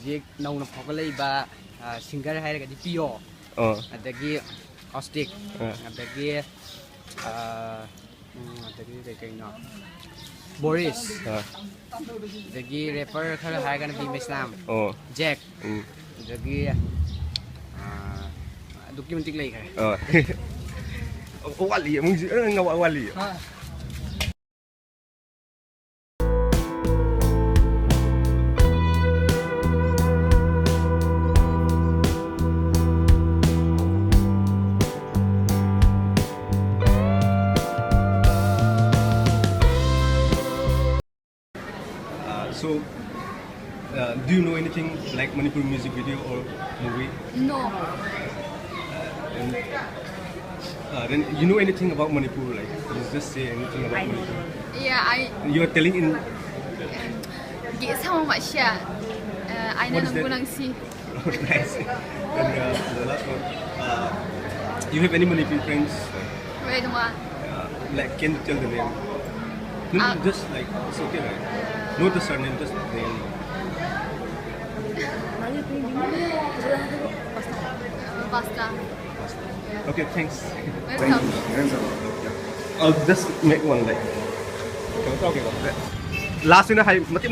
Hujik nauna phokalaiba singer hairagadi Pio adagi Caustic adagi kaino Boris adagi rapper khara hairagana Bim Islam Jack adagi duki mentik lai khai wali mung ngawa wali So, do you know anything like Manipuri music video or movie? No. Then you know anything about Manipur? Like, you just say anything about Manipur? Yeah, You are telling in. Get some much yeah. I know I'm see. Nice. And the last one, you have any Manipuri friends? Wait one. Like, can you tell the name? No, just like it's okay, right? Not the surname, just the name. Pasta. Okay, thanks. Welcome. I'll just make one like. Okay. Last one, I mati